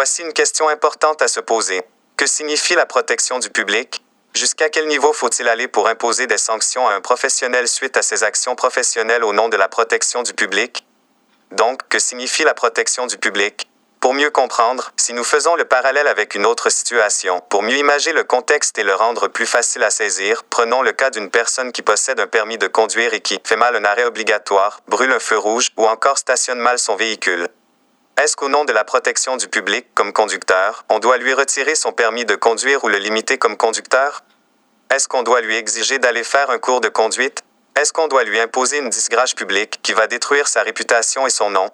Voici une question importante à se poser. Que signifie la protection du public? Jusqu'à quel niveau faut-il aller pour imposer des sanctions à un professionnel suite à ses actions professionnelles au nom de la protection du public? Donc, que signifie la protection du public? Pour mieux comprendre, si nous faisons le parallèle avec une autre situation, pour mieux imager le contexte et le rendre plus facile à saisir, prenons le cas d'une personne qui possède un permis de conduire et qui fait mal un arrêt obligatoire, brûle un feu rouge ou encore stationne mal son véhicule. Est-ce qu'au nom de la protection du public, comme conducteur, on doit lui retirer son permis de conduire ou le limiter comme conducteur? Est-ce qu'on doit lui exiger d'aller faire un cours de conduite? Est-ce qu'on doit lui imposer une disgrâce publique qui va détruire sa réputation et son nom?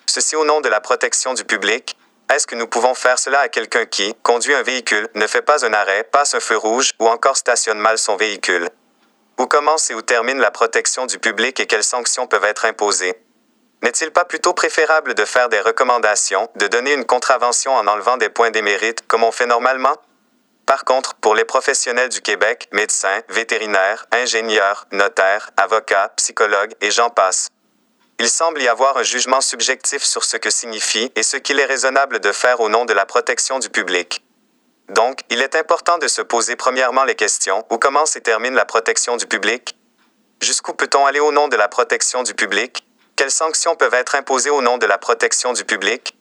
Ceci au nom de la protection du public? Est-ce que nous pouvons faire cela à quelqu'un qui conduit un véhicule, ne fait pas un arrêt, passe un feu rouge ou encore stationne mal son véhicule? Où commence et où termine la protection du public et quelles sanctions peuvent être imposées? N'est-il pas plutôt préférable de faire des recommandations, de donner une contravention en enlevant des points d'émérite, comme on fait normalement? Par contre, pour les professionnels du Québec, médecins, vétérinaires, ingénieurs, notaires, avocats, psychologues et j'en passe, il semble y avoir un jugement subjectif sur ce que signifie et ce qu'il est raisonnable de faire au nom de la protection du public. Donc, il est important de se poser premièrement les questions: où commence et termine la protection du public? Jusqu'où peut-on aller au nom de la protection du public? Quelles sanctions peuvent être imposées au nom de la protection du public?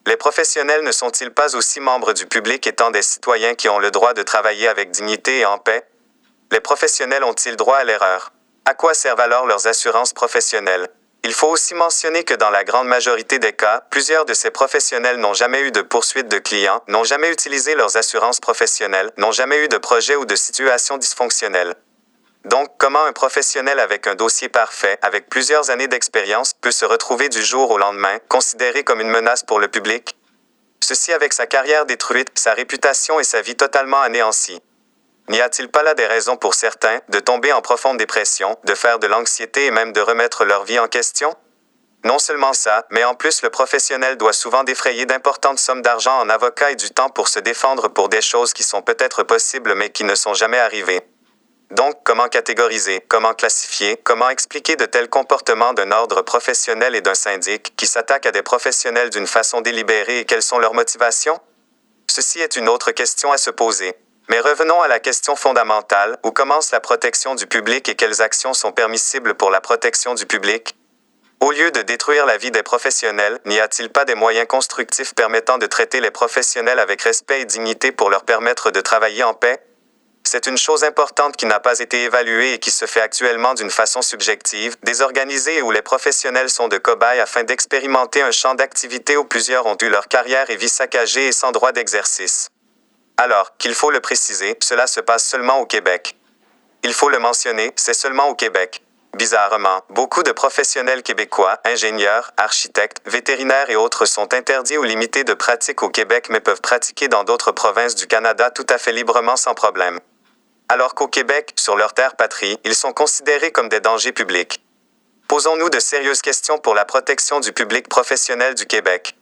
Les professionnels ne sont-ils pas aussi membres du public étant des citoyens qui ont le droit de travailler avec dignité et en paix? Les professionnels ont-ils droit à l'erreur? À quoi servent alors leurs assurances professionnelles? Il faut aussi mentionner que dans la grande majorité des cas, plusieurs de ces professionnels n'ont jamais eu de poursuite de clients, n'ont jamais utilisé leurs assurances professionnelles, n'ont jamais eu de projet ou de situation dysfonctionnelle. Donc, comment un professionnel avec un dossier parfait, avec plusieurs années d'expérience, peut se retrouver du jour au lendemain, considéré comme une menace pour le public? Ceci avec sa carrière détruite, sa réputation et sa vie totalement anéancie. N'y a-t-il pas là des raisons pour certains de tomber en profonde dépression, de faire de l'anxiété et même de remettre leur vie en question? Non seulement ça, mais en plus le professionnel doit souvent défrayer d'importantes sommes d'argent en avocat et du temps pour se défendre pour des choses qui sont peut-être possibles mais qui ne sont jamais arrivées. Donc, comment catégoriser, comment classifier, comment expliquer de tels comportements d'un ordre professionnel et d'un syndic qui s'attaquent à des professionnels d'une façon délibérée et quelles sont leurs motivations? Ceci est une autre question à se poser. Mais revenons à la question fondamentale: où commence la protection du public et quelles actions sont permissibles pour la protection du public? Au lieu de détruire la vie des professionnels, n'y a-t-il pas des moyens constructifs permettant de traiter les professionnels avec respect et dignité pour leur permettre de travailler en paix? C'est une chose importante qui n'a pas été évaluée et qui se fait actuellement d'une façon subjective, désorganisée et où les professionnels sont de cobayes afin d'expérimenter un champ d'activité où plusieurs ont eu leur carrière et vie saccagée et sans droit d'exercice. Alors, qu'il faut le préciser, cela se passe seulement au Québec. Il faut le mentionner, c'est seulement au Québec. Bizarrement, beaucoup de professionnels québécois, ingénieurs, architectes, vétérinaires et autres sont interdits ou limités de pratique au Québec mais peuvent pratiquer dans d'autres provinces du Canada tout à fait librement sans problème. Alors qu'au Québec, sur leur terre patrie, ils sont considérés comme des dangers publics. Posons-nous de sérieuses questions pour la protection du public professionnel du Québec.